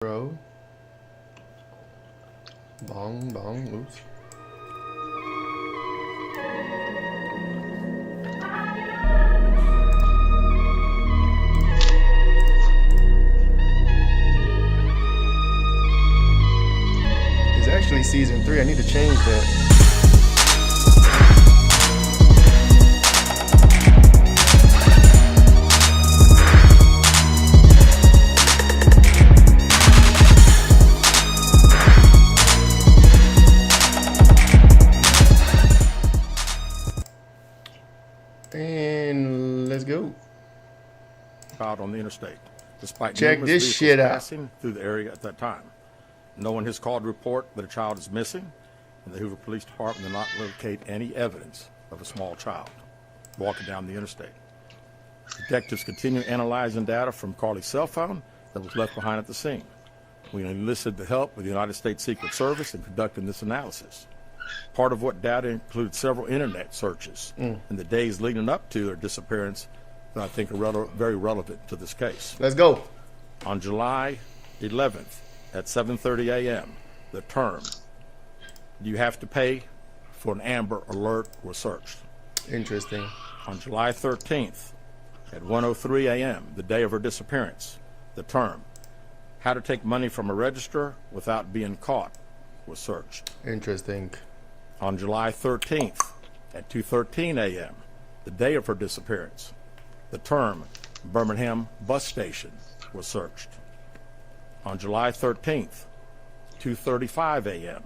Bro. Bong, bong, oops. It's actually season 3. I need to change that. And let's go. Out on the interstate, despite Check numerous this vehicles shit out. passing through the area at that time. No one has called to report that a child is missing, and the Hoover Police Department did not locate any evidence of a small child walking down the interstate. Detectives continue analyzing data from Carlee's cell phone that was left behind at the scene. We enlisted the help of the United States Secret Service in conducting this analysis. Part of what data included several internet searches in the days leading up to their disappearance that I think are very relevant to this case. Let's go. On July 11th at 7:30 a.m., the term, "Do you have to pay for an Amber Alert?" was searched. Interesting. On July 13th at 1:03 a.m., the day of her disappearance, the term, "How to take money from a register without being caught?" was searched. Interesting. On July 13th at 2:13 a.m., the day of her disappearance, the term Birmingham bus station was searched. On July 13th, 2:35 a.m.,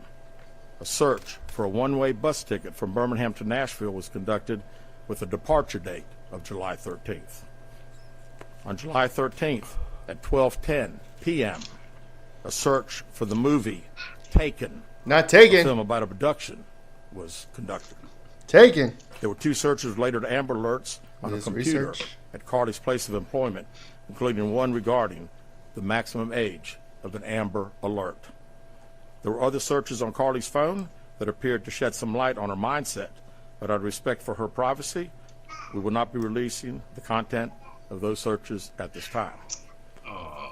a search for a one-way bus ticket from Birmingham to Nashville was conducted with a departure date of July 13th. On July 13th at 12:10 p.m., a search for the movie Taken, Not a taken. film about abduction, was conducted. Taken. There were 2 searches related to Amber Alerts on a Yes, computer research. at Carlee's place of employment, including one regarding the maximum age of an Amber Alert. There were other searches on Carlee's phone that appeared to shed some light on her mindset, but out of respect for her privacy, we will not be releasing the content of those searches at this time.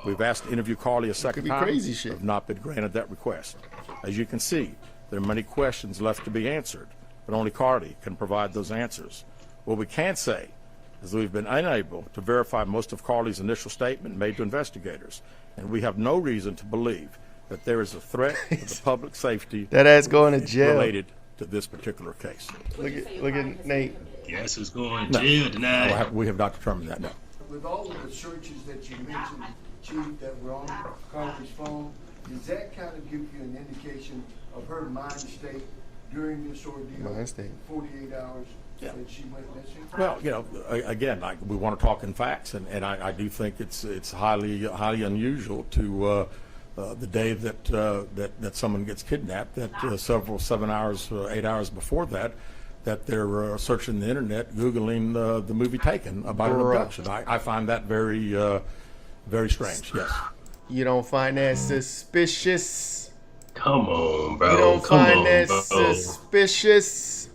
We've asked to interview Carlee a second be time, crazy shit. have not been granted that request. As you can see, there are many questions left to be answered, but only Carlee can provide those answers. What we can say is that we've been unable to verify most of Carlee's initial statement made to investigators, and we have no reason to believe that there is a threat to the public safety That ass going to jail. related to this particular case. Look at Nate. Yes, who's going to jail tonight? We have not determined that, no. With all of the searches that you mentioned, Chief, that were on Carlee's phone, does that kind of give you an indication of her mind state during this ordeal? Mind state. 48 hours Yeah. that she went missing? Well, again, we want to talk in facts, and I do think it's highly unusual to the day that someone gets kidnapped, that 7 hours, 8 hours before that they're searching the internet, Googling the movie Taken about an abduction. I find that very, very strange, yes. You don't find that suspicious? Come on, bro. You don't Come find on, that bro. suspicious?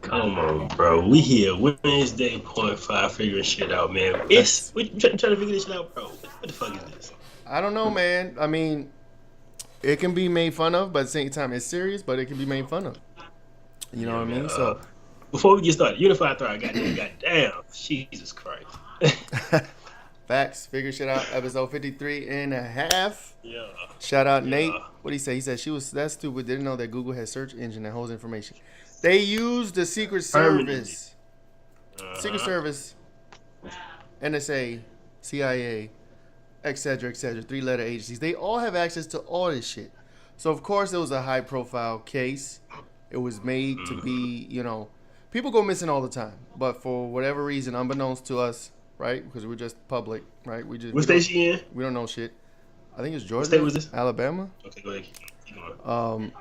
Come on, bro. We here Wednesday, .5, figuring shit out, man. We trying to figure this shit out, bro. What the fuck is this? I don't know, man. I mean, it can be made fun of, but at the same time, it's serious, but it can be made fun of. You know what I mean? So, Before we get started, Unified Thought, goddamn, Jesus Christ. facts, figure shit out, episode 53 and a half. Yeah. Shout out Nate. What'd he say? He said she was that stupid, didn't know that Google has search engine that holds information. They use the Secret Service. Secret Service, NSA, CIA, etc., 3-letter agencies. They all have access to all this shit. So, of course, it was a high-profile case. It was made to be, people go missing all the time. But for whatever reason, unbeknownst to us, right? Because we're just public, right? What state she in? We don't know shit. I think it's Georgia. state was this? Alabama. Okay, go ahead. Keep going.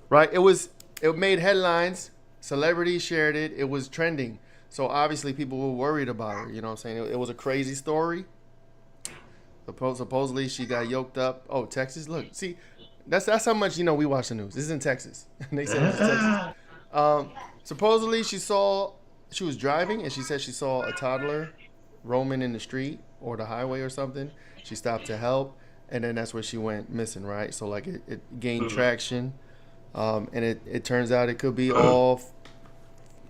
Right. It made headlines. Celebrities shared it. It was trending. So obviously people were worried about her. You know what I'm saying? It was a crazy story. Supposedly she got yoked up. Oh, Texas. Look, see, that's how much we watch the news. This is in Texas. They said it's Texas. Supposedly she was driving and she said she saw a toddler roaming in the street or the highway or something. She stopped to help. and then that's where she went missing, right? So like it gained traction, and it turns out it could be all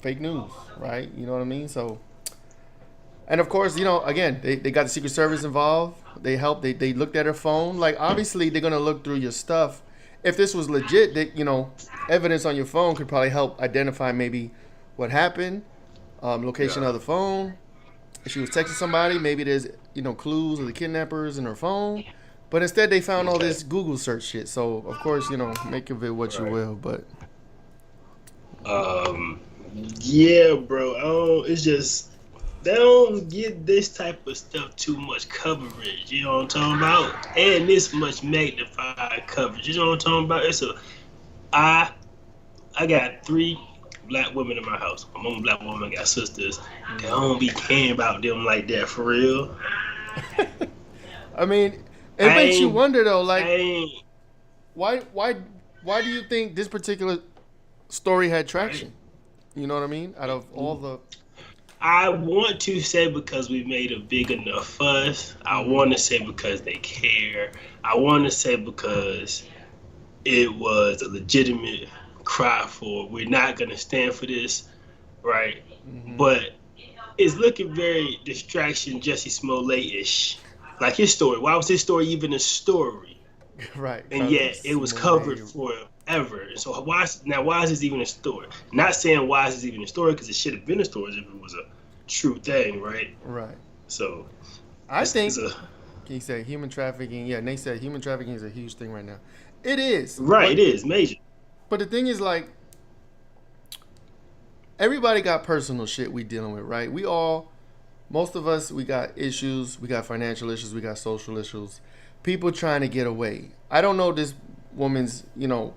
fake news, right? You know what I mean? So, and of course, again, they got the Secret Service involved. They helped. They looked at her phone. Like, obviously, they're gonna look through your stuff. If this was legit, evidence on your phone could probably help identify maybe what happened, location of the phone. If she was texting somebody, maybe there's clues of the kidnappers in her phone. But instead, they found all this Google search shit. So of course, make of it what you will. But yeah, bro. It's just they don't give this type of stuff too much coverage. You know what I'm talking about? And this much magnified coverage. You know what I'm talking about? I got 3 black women in my house. My mom, black woman, got sisters. They don't be caring about them like that for real. I mean, it makes you wonder though, like, why do you think this particular story had traction? You know what I mean? Out of all the, I want to say because we made a big enough fuss. I want to say because they care. I want to say because it was a legitimate cry for we're not gonna stand for this, right? But it's looking very distraction Jesse Smollett-ish. Like his story. Why was his story even a story? Right. And yet it was covered forever. So why is this even a story? Not saying why is this even a story, because it should have been a story if it was a true thing, right? Right. So I think he said human trafficking. Yeah, Nate said human trafficking is a huge thing right now. It is. Right, it is major. But the thing is, like, everybody got personal shit we dealing with, right? Most of us, we got issues. We got financial issues. We got social issues. People trying to get away. I don't know this woman's,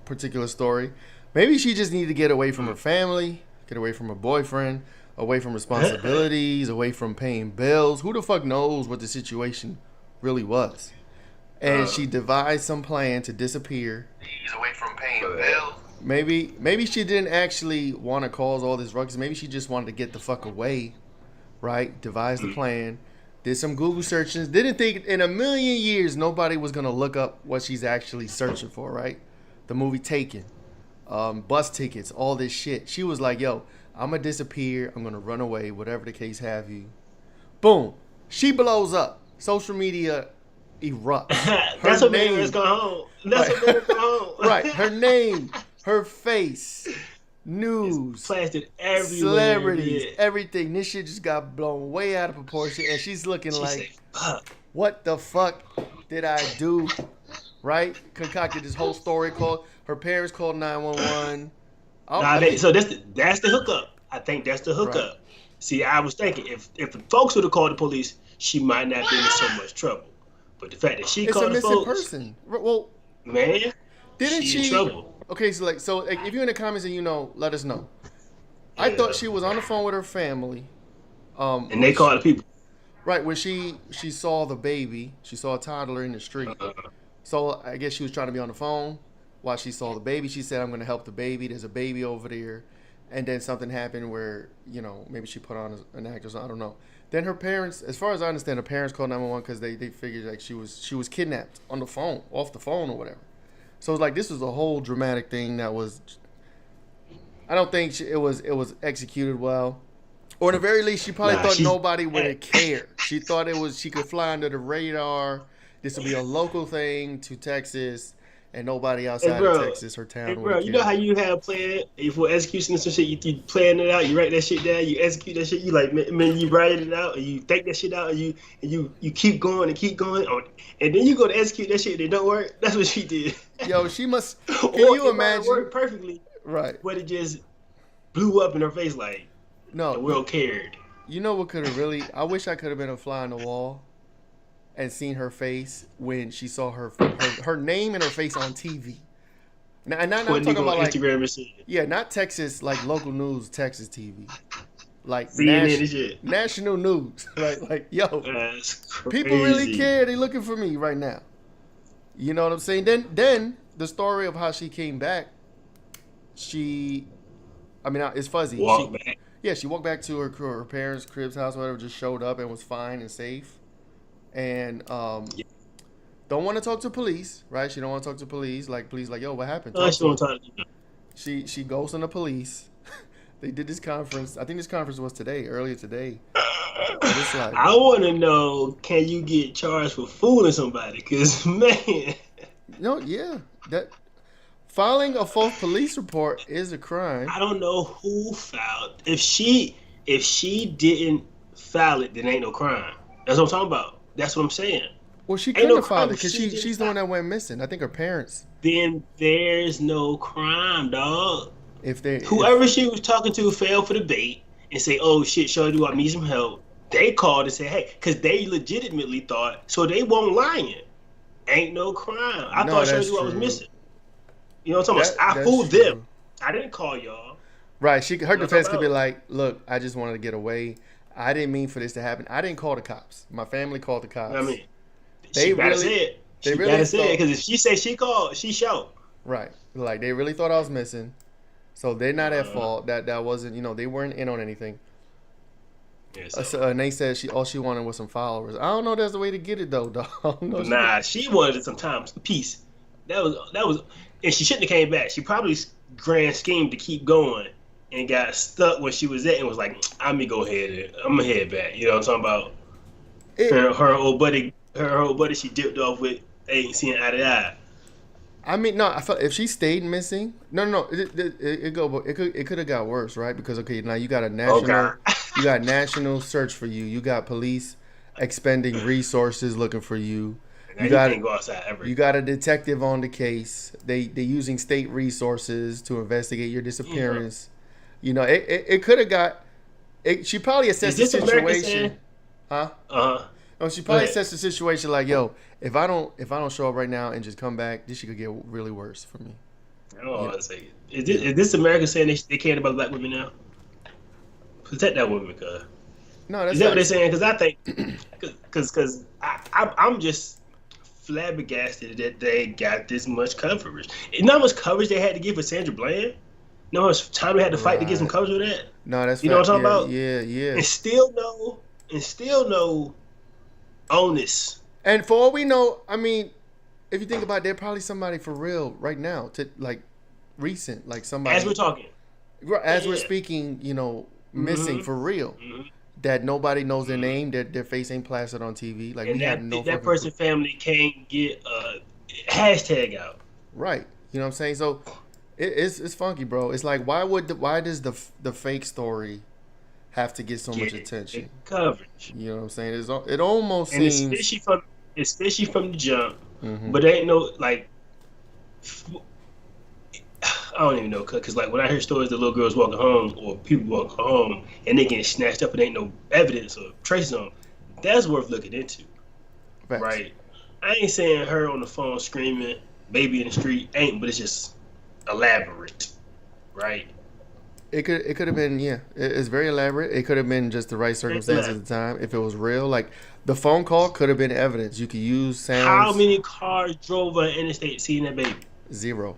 particular story. Maybe she just needed to get away from her family, get away from her boyfriend, away from responsibilities, away from paying bills. Who the fuck knows what the situation really was? And she devised some plan to disappear. He's away from paying bills. Maybe she didn't actually want to cause all this ruckus. Maybe she just wanted to get the fuck away, right? Devised the plan, did some Google searches. Didn't think in a million years nobody was gonna look up what she's actually searching for, right? The movie Taken, bus tickets, all this shit. She was like, "Yo, I'm gonna disappear. I'm gonna run away. Whatever the case have you." Boom. She blows up. Social media erupts. That's what made us go home. That's what made us go home. Right. Her name, her face, news, it's plastered everywhere, celebrities, man. Everything. This shit just got blown way out of proportion, and she's looking like, "What the fuck did I do?" Right? Concocted this whole story. Her parents called 911. So that's the hookup. I think that's the hookup. Right. See, I was thinking if the folks would have called the police, she might not be in so much trouble. But the fact that she called the folks, person. Well, man, didn't she? In trouble. Okay, so if you're in the comments and let us know. Yeah. I thought she was on the phone with her family. And they called the people. Right, when she saw the baby, she saw a toddler in the street. So I guess she was trying to be on the phone while she saw the baby. She said, "I'm going to help the baby. There's a baby over there." And then something happened where, maybe she put on an act or something. I don't know. Then her parents, as far as I understand, her parents called 911 because they figured like she was kidnapped on the phone, off the phone or whatever. So it's like this was a whole dramatic thing that was. I don't think it was executed well, or at the very least, she probably thought nobody would have cared. She thought she could fly under the radar. This would be a local thing to Texas. And nobody outside of Texas, her town. Hey, bro, you know how you have planned for execution and some shit. You plan it out. You write that shit down. You execute that shit. You you write it out, and you think that shit out, and you keep going and keep going, and then you go to execute that shit and it don't work. That's what she did. Yo, she must. Can or you imagine? It worked perfectly, right? But it just blew up in her face like no, the world cared. You know what could have really? I wish I could have been a fly on the wall and seen her face when she saw her name and her face on TV. Now, and I'm talking about like Instagram not Texas, like local news, Texas TV, like national news, right? Like, yo, people really care. They looking for me right now. You know what I'm saying? Then the story of how she came back. It's fuzzy. She walked back to her parents' crib's house, whatever. Just showed up and was fine and safe. And don't want to talk to police, right? She don't want to talk to police. Like police, like, yo, what happened? No, she won't talk to you. She goes on the police. They did this conference. I think this conference was earlier today. It's like, I want to know, can you get charged for fooling somebody? Because, man. no, yeah. That filing a false police report is a crime. I don't know who filed. If she didn't file it, then ain't no crime. That's what I'm talking about. That's what I'm saying. Well, she Ain't couldn't no have filed crime it because if she she's didn't the one file that went missing. I think her parents. Then there's no crime, dog. If they Whoever she was talking to fell for the bait and say, "Oh shit, shorty, I need some help." They called and said, "Hey," because they legitimately thought, so they won't lying. Ain't no crime. I thought shorty I was missing. You know what I'm talking about? I fooled them. I didn't call y'all. Right. Her defense could be like, "Look, I just wanted to get away. I didn't mean for this to happen. I didn't call the cops. My family called the cops." I mean, they she better really, say it. She really better say it because if she say she called, she showed. Right. Like they really thought I was missing. So they're not at fault. That wasn't, they weren't in on anything. Yeah, and they said all she wanted was some followers. I don't know if that's the way to get it though, dog. Nah, she wanted some time, peace. That was, and she shouldn't have came back. She probably grand schemed to keep going and got stuck where she was at and was like, I'm gonna head back. You know what I'm talking about? Her old buddy she dipped off with ain't seeing eye to eye. I mean, no. I felt if she stayed missing, no. It could have got worse, right? Because now you got a national search for you. You got police expending resources looking for you. You can't go outside ever. You got a detective on the case. They using state resources to investigate your disappearance. Yeah. It could have got. She probably assessed the situation. Huh? No, she probably assessed the situation like, yo, if I don't show up right now and just come back, this shit could get really worse for me. I say, is this America saying they care about black women now? Protect that woman, cuz. No, that's is that what they're saying? Because I think, because I'm just flabbergasted that they got this much coverage. You know how much coverage they had to give for Sandra Bland? You know how much time they had to fight to get some coverage with that? No, that's you know what I'm talking about? Yeah. And still no onus. And for all we know, I mean, if you think about it, they're probably somebody for real right now, recent, like somebody. As we're talking. As we're speaking, missing for real. Mm-hmm. That nobody knows their name, their face ain't plastered on TV. Like, and that person's family can't get a hashtag out. Right. You know what I'm saying? So it's funky, bro. It's like why does the fake story have to get so much attention? Coverage. You know what I'm saying? It almost seems, especially from the jump. Mm-hmm. But there ain't no like, I don't even know, cause like when I hear stories that little girls walking home or people walking home and they getting snatched up and ain't no evidence or traces on them, that's worth looking into. Facts. Right? I ain't saying her on the phone screaming, baby in the street, but it's just elaborate, right? It could have been, yeah. It's very elaborate. It could have been just the right circumstances at the time. If it was real, like the phone call could have been evidence. You could use sounds. How many cars drove on interstate seeing that baby? 0.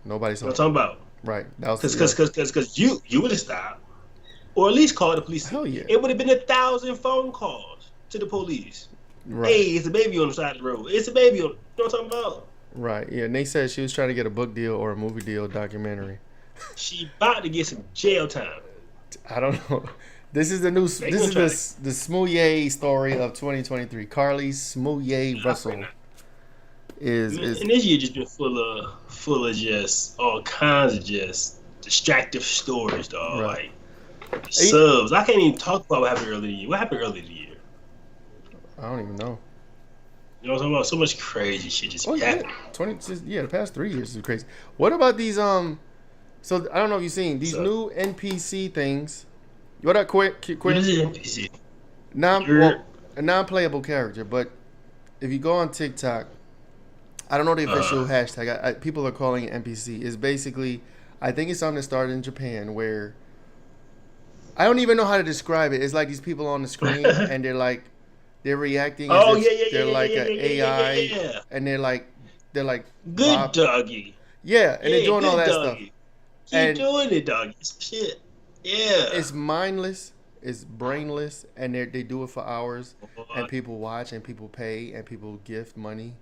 Nobody saw. What I'm talking about? Right. That was because you would have stopped, or at least called the police. Hell yeah. It would have been 1,000 phone calls to the police. Right. Hey, it's a baby on the side of the road. It's a baby on. You know what I'm talking about? Right. Yeah. And they said she was trying to get a book deal or a movie deal, documentary. She about to get some jail time. I don't know. This is the new. This is the Smollett story of 2023. Carlee Russell is and this year just been full of just all kinds of just distractive stories, dog. Right. Like subs. I can't even talk about what happened earlier in the year. What happened earlier in the year? I don't even know. You know what I'm talking about? So much crazy shit just happened. The past 3 years is crazy. What about these So I don't know if you've seen these new NPC things. What up, quick? What is an NPC? A non-playable character. But if you go on TikTok, I don't know the official hashtag. People are calling it NPC. It's basically, I think it's something that started in Japan where I don't even know how to describe it. It's like these people on the screen and they're reacting. They're like an AI, and they're like good doggy. Yeah, and they're doing all that doggy. stuff. Keep doing it, doggy. Shit. Yeah. It's mindless. is brainless, and they do it for hours, and people watch, and people pay, and people gift money,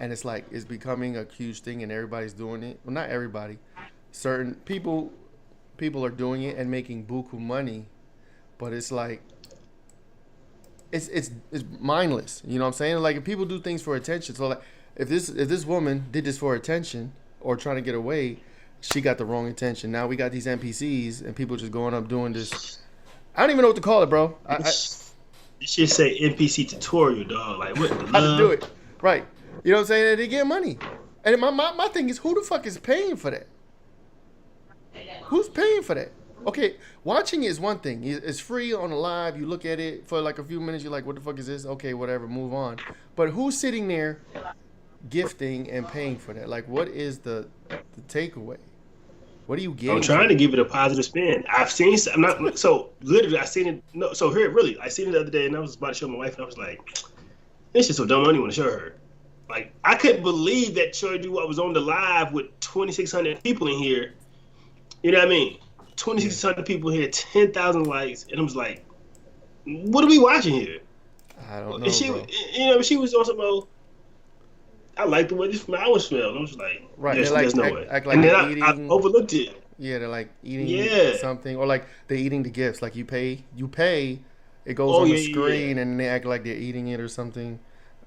and it's like it's becoming a huge thing, and everybody's doing it. Well, not everybody, certain people are doing it and making buku money, but it's like it's mindless. You know what I'm saying? Like if people do things for attention, so like if this woman did this for attention or trying to get away, she got the wrong intention. Now we got these NPCs and people just going up doing this. I don't even know what to call it, bro. It should say NPC tutorial, dog. Like what the how to do it, right? You know what I'm saying? They get money, and my thing is, who the fuck is paying for that? Who's paying for that? Okay, watching is one thing. It's free on the live. You look at it for like a few minutes. You're like, what the fuck is this? Okay, whatever, move on. But who's sitting there gifting and paying for that? Like, what is the takeaway? What are you getting? I'm trying to give it a positive spin. I've seen. I'm not. So literally, I seen it. No. So here, really, I seen it the other day, and I was about to show my wife, and I was like, "This shit's so dumb. I don't even want to show her." Like, I couldn't believe that Shorty Dude was on the live with 2,600 people in here. You know what I mean? 2,600 people here, 10,000 likes, and I was like, "What are we watching here?" I don't know. And she, bro. you know, she was on some old. I like the way this flowers smell. I was like, Right, there's, they like, there's no act, way. act like And they're then I eating. overlooked it. Yeah, they're like eating Yeah. something, or like they're eating the gifts. Like you pay, it goes Oh, on the yeah, screen, yeah. and they act like they're eating it or something.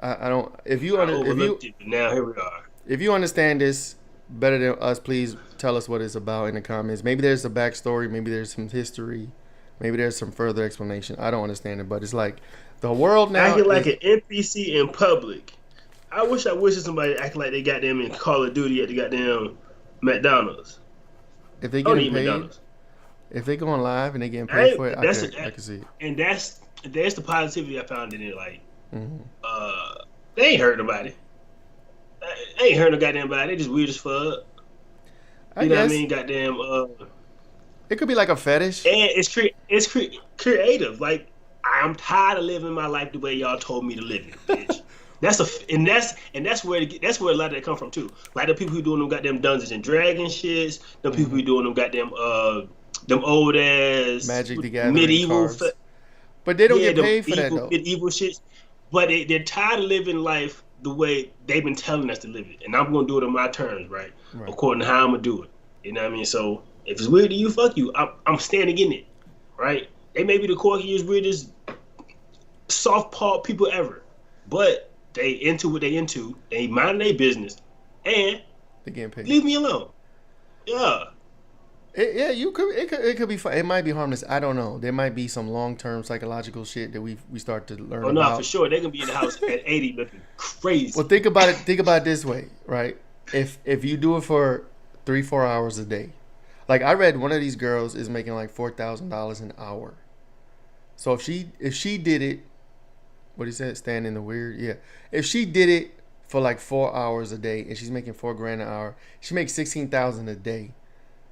I don't. If you I if you overlooked it, but now here we are. if you understand this better than us, please tell us what it's about in the comments. Maybe there's a backstory. Maybe there's some history. Maybe there's some further explanation. I don't understand it, but it's like the world now. Acting like an NPC in public. I wish somebody acting like they got them in Call of Duty at the goddamn McDonald's. If they I don't getting eat paid, McDonald's. if they going live and they getting paid for it, I can see it. And that's the positivity I found in it. Like, Mm-hmm. they ain't hurt nobody. They ain't hurt no goddamn body. They just weird as fuck. I You know what I guess mean? Goddamn. it could be like a fetish. And it's creative. Like, I'm tired of living my life the way y'all told me to live it, bitch. That's where a lot of that come from too. Like the people who doing them goddamn Dungeons and Dragons shits, the people who doing them goddamn them old ass Magic the Gathering medieval, cards. But they don't get them paid for that though. medieval shits. But they're tired of living life the way they've been telling us to live it, and I'm gonna do it on my terms, right? According to how I'm gonna do it. You know what I mean? So if it's weird to you, fuck you. I'm standing in it, right? They may be the quirkiest, weirdest, soft-paw people ever, but they into what they into. They mind their business, and They getting paid. leave me alone. Yeah. It could be fun. It might be harmless. I don't know. There might be some long-term psychological shit that we start to learn Oh no, about. for sure. They can be in the house at 80 looking crazy. Well, think about it this way, right? If you do it for 3-4 hours a day, like I read one of these girls is making like $4,000 an hour. So if she did it, what he said, stand in the weird, yeah. If she did it for like 4 hours a day and she's making $4,000 an hour, she makes $16,000 a day.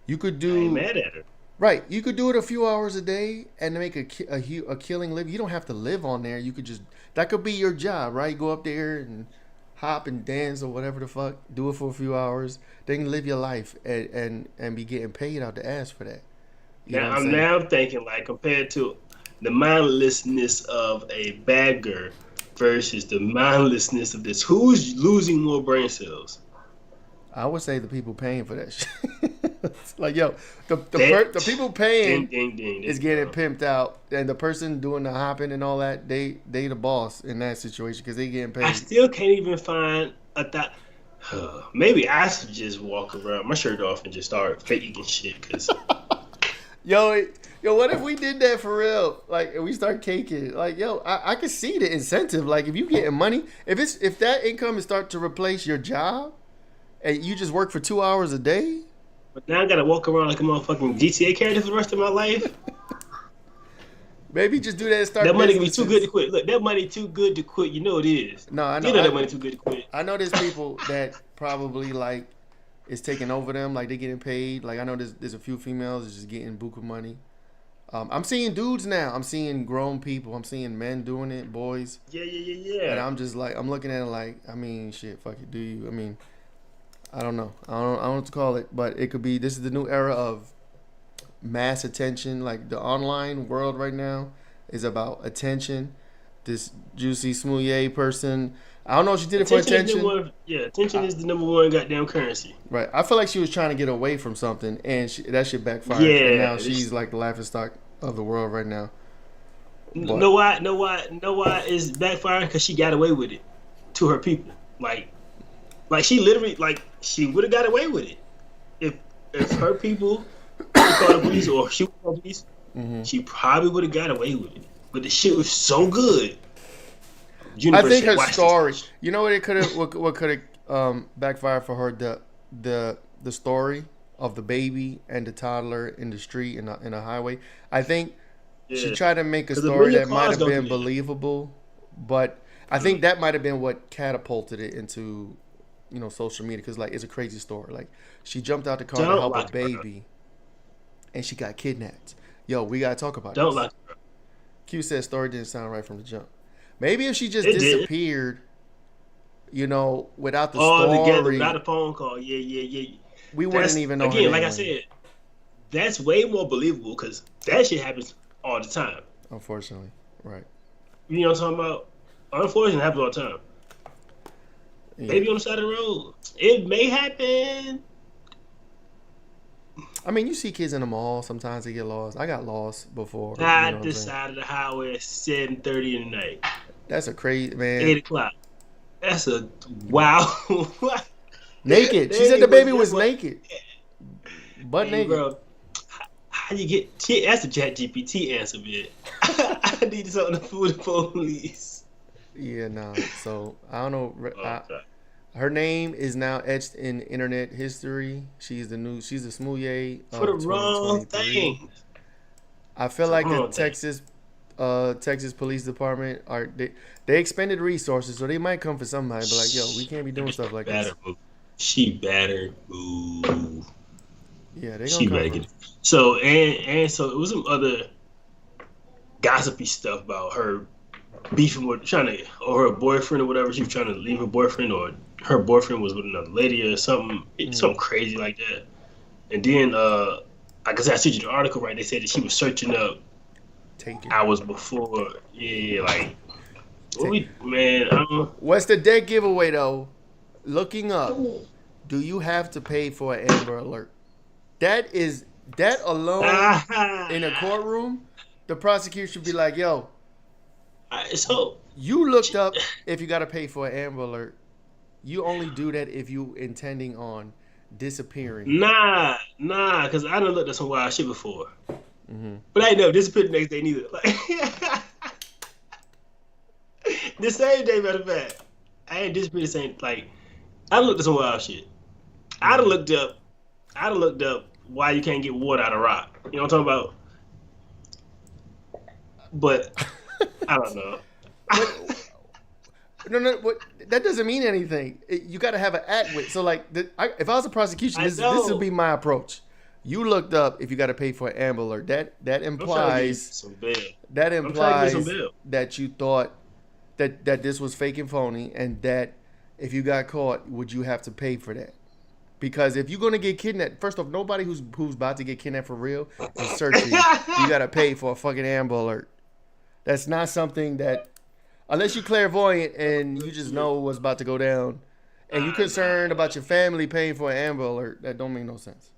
You could do. I ain't mad at her. Right, you could do it a few hours a day and make a killing living. You don't have to live on there. You could just, that could be your job, right? Go up there and hop and dance or whatever the fuck. Do it for a few hours. Then live your life and be getting paid out the ass for that. You know what I'm saying? Now I'm thinking like compared to the mindlessness of a bagger versus the mindlessness of this. Who's losing more brain cells? I would say the people paying for that shit. It's like, yo, the people paying is getting pimped out, and the person doing the hopping and all that, they the boss in that situation because they getting paid. I still can't even find a thought. Maybe I should just walk around my shirt off and just start faking shit. Cause yo, what if we did that for real? Like, and we start caking. Like, yo, I can see the incentive. Like, if you getting money, if that income is start to replace your job, and you just work for 2 hours a day. But now I gotta walk around like a motherfucking GTA character for the rest of my life. Maybe just do that and start. That money can be too good to quit. Look, that money too good to quit. You know it is. No, I know. You know that money too good to quit. I know there's people that probably like is taking over them. Like they getting paid. Like I know there's a few females that's just getting buku money. I'm seeing dudes now. I'm seeing grown people. I'm seeing men doing it, boys. Yeah. And I'm just like, I'm looking at it like, I mean, shit, fuck it. Do you? I mean, I don't know. I don't know what to call it, but it could be. This is the new era of mass attention. Like the online world right now is about attention. This Juicy Smollett person, I don't know if she did it for attention. Attention is the number one goddamn currency. Right. I feel like she was trying to get away from something, and that shit backfired. Yeah. And now she's like the laughingstock of the world right now. But, know why it's backfiring? Because she got away with it to her people. Like she literally, like, she would have got away with it if her people called the police or she would call the police. mm-hmm. She probably would have got away with it. But the shit was so good. I think her story. You know what it could have? What could have backfired for her? The story of the baby and the toddler in the street in a highway. I think she tried to make a story that might have been believable, but I think that might have been what catapulted it into, social media, because like it's a crazy story. Like she jumped out the car to help a baby, and she got kidnapped. Yo, we gotta talk about this. Q said story didn't sound right from the jump. Maybe if she just disappeared, without the story, together, without a phone call, yeah. We wouldn't even know. Again, like I said, that's way more believable because that shit happens all the time. Unfortunately, right? You know what I'm talking about? Unfortunately, it happens all the time. Yeah. Maybe on the side of the road, it may happen. I mean, you see kids in the mall. Sometimes they get lost. I got lost before. At the side of the highway at 7:30 in the night. That's a crazy, man. 8 o'clock. That's a wow. Naked. She said the baby was naked. Butt naked. Bro, how you get? That's the ChatGPT answer, man. I need something to fool the police. Yeah, no. So I don't know. Her name is now etched in internet history. She's the Smollett for the wrong thing. I feel like the Texas Police Department they expended resources, so they might come for somebody. But like, yo, we can't be doing stuff like this. She better move. Yeah, they gonna come get it. So so it was some other gossipy stuff about her beefing with or her boyfriend or whatever. She was trying to leave her boyfriend, or her boyfriend was with another lady or something. Something crazy like that. And then, like I said, I sent you the article, right? They said that she was searching up hours before. Yeah, like, what's the dead giveaway though? Looking up, do you have to pay for an Amber Alert? That alone in a courtroom, the prosecution should be like, yo, so you looked up if you got to pay for an Amber Alert. You only do that if you intending on disappearing. Nah, because I done looked at some wild shit before. Mm-hmm. But I ain't never disappeared the next day neither. Like, the same day, matter of fact. I ain't disappeared the same. Like, I looked at some wild shit. I'd have looked up why you can't get water out of rock. You know what I'm talking about? But I don't know. No, that doesn't mean anything. You got to have an act with. So, like, if I was a prosecution, this would be my approach. You looked up if you got to pay for an Amber Alert. That implies that you thought that this was fake and phony, and that if you got caught, would you have to pay for that? Because if you're gonna get kidnapped, first off, nobody who's about to get kidnapped for real is searching. You gotta pay for a fucking Amber Alert. That's not something that, unless you're clairvoyant and you just know what's about to go down, and you're concerned about your family paying for an Amber Alert, that don't make no sense.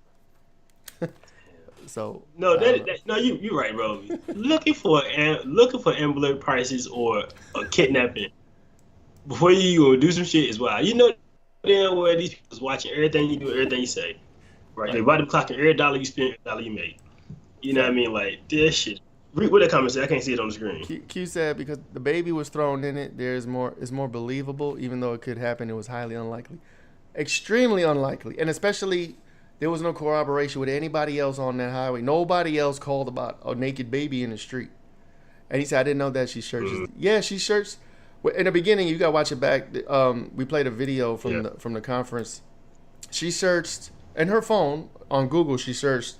So you're right, bro. looking for Amber Alert prices or a kidnapping before you go do some shit is wild. You know damn well these people's watching everything you do, everything you say. Right? They're about to clock every dollar you spend, every dollar you make. You know what I mean? Like, this shit. Read what that comment said. I can't see it on the screen. Q said because the baby was thrown in it, it's more believable, even though it could happen. It was highly unlikely. Extremely unlikely. And especially, there was no corroboration with anybody else on that highway. Nobody else called about a naked baby in the street. And he said, I didn't know that she searches. Yeah, she searched. In the beginning, you got to watch it back. We played a video from the conference. She searched, and her phone, on Google, she searched.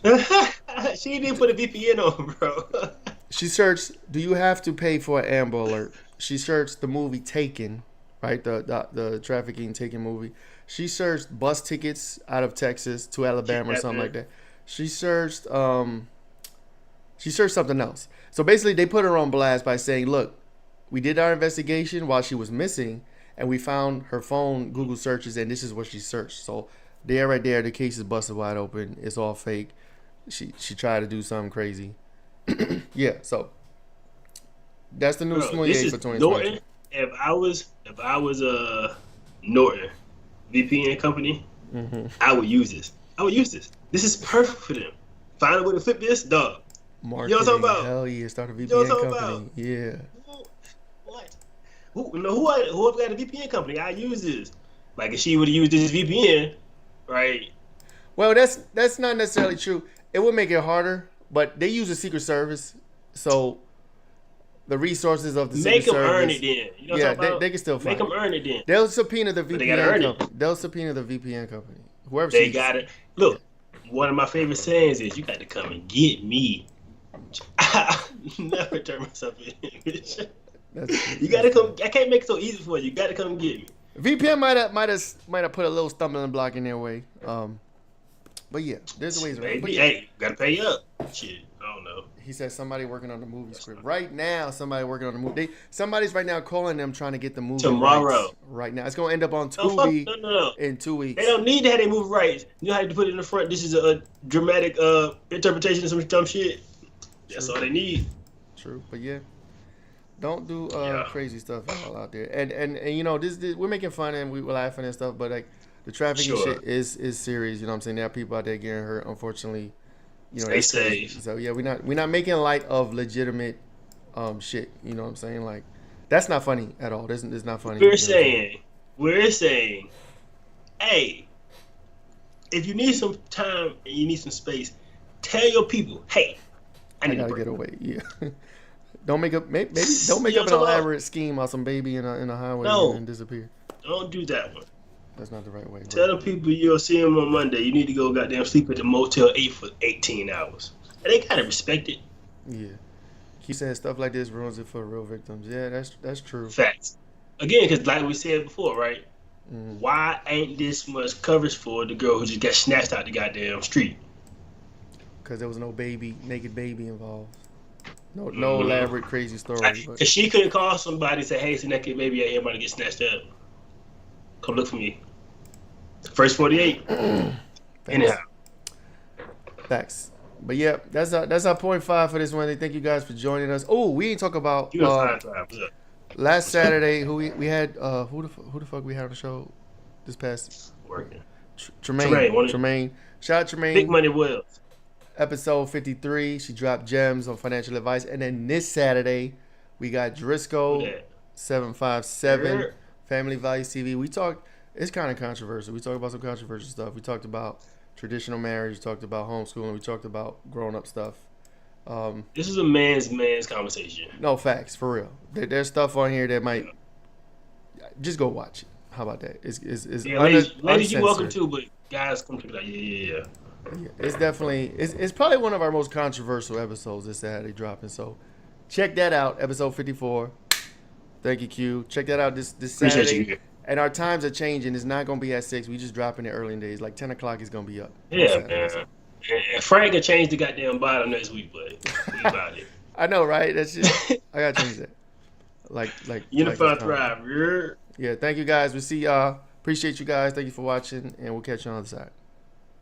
She didn't put a VPN on, bro. She searched, do you have to pay for an Amber Alert? She searched the movie Taken, right? The trafficking Taken movie. She searched bus tickets out of Texas to Alabama or something like that. She searched She searched something else. So basically, they put her on blast by saying, "Look, we did our investigation while she was missing, and we found her phone Google searches, and this is what she searched." So there, right there, the case is busted wide open. It's all fake. She tried to do something crazy. Yeah. So that's the new Smollett for 2020. Norton. If I was Norton VPN company, I would use this. This is perfect for them. Find a way to flip this, dog. Marketing, you know what I'm talking about? Hell yeah, start a VPN you know what I'm company. About? Yeah. What? Whoever got a VPN company, I use this. Like if she would have used this VPN, right? Well, that's not necessarily true. It would make it harder, but they use a secret service, so the resources of the secret service. Make them earn it then. You know what I'm talking about? They can still find Make them earn it then. They'll subpoena the VPN company. They'll subpoena the VPN company. Whoever they got it. Look, one of my favorite sayings is, "You got to come and get me." I never turn myself in. You got to come. I can't make it so easy for you. You got to come and get me. VPN might have put a little stumbling block in their way. But yeah, there's ways around. Maybe. Hey, gotta pay up. Shit, I don't know. He said somebody working on the movie script right now. Somebody working on the movie. Somebody's right now calling them trying to get the movie tomorrow. Rights right now. It's gonna end up on Tubi no. in 2 weeks. They don't need to have their movie rights. You know how to put it in the front. This is a dramatic interpretation of some dumb shit. That's all they need. True, but yeah. Don't do crazy stuff all out there. And you know, this we're making fun and we're laughing and stuff, but like the trafficking shit is serious. You know what I'm saying? There are people out there getting hurt. Unfortunately, you know, stay safe. So yeah, we're not making light of legitimate shit. You know what I'm saying? Like that's not funny at all. This is not funny. We're saying, hey, if you need some time and you need some space, tell your people, hey, I gotta get away. Yeah. Don't make up maybe don't make up an elaborate scheme on some baby in a highway and disappear. Don't do that one. That's not the right way. Tell the people you'll see them on Monday. You need to go goddamn sleep at the Motel 8 for 18 hours. And they gotta respect it. Yeah. Keep saying stuff like this ruins it for real victims. Yeah, that's true. Facts. Again, because like we said before, right? Why ain't this much coverage for the girl who just got snatched out the goddamn street? Because there was no naked baby involved. No elaborate crazy story. Because she couldn't call somebody and say, "Hey, it's a naked baby out here, everybody get snatched up. Come look for me." First 48. Anyhow. Facts. But yeah, that's our point 5 for this one. Thank you guys for joining us. Oh, we didn't talk about last Saturday. Who we had? Who the fuck we had on the show this past? Working. Tremaine. Shout out Tremaine. Big Money Wells. Episode 53. She dropped gems on financial advice, and then this Saturday we got Driscoll 757 Family Values TV. We talked. It's kind of controversial. We talked about some controversial stuff. We talked about traditional marriage. We talked about homeschooling. We talked about grown up stuff. This is a man's conversation. No, facts, for real. There's stuff on here that might just go watch it. How about that? Ladies, you're welcome to, but guys, come to that. Yeah. It's definitely it's probably one of our most controversial episodes this Saturday dropping. So check that out, episode 54. Thank you, Q. Check that out this Saturday. And our times are changing. It's not gonna be at 6. We just dropping it early in days. Like 10 o'clock is gonna be up. Yeah, man. And Frank can change the goddamn bottom next week, but we about it. I know, right? That's just I gotta change that. Like Unified Thrive. Yeah, thank you guys. We'll see y'all. Appreciate you guys. Thank you for watching, and we'll catch you on the other side.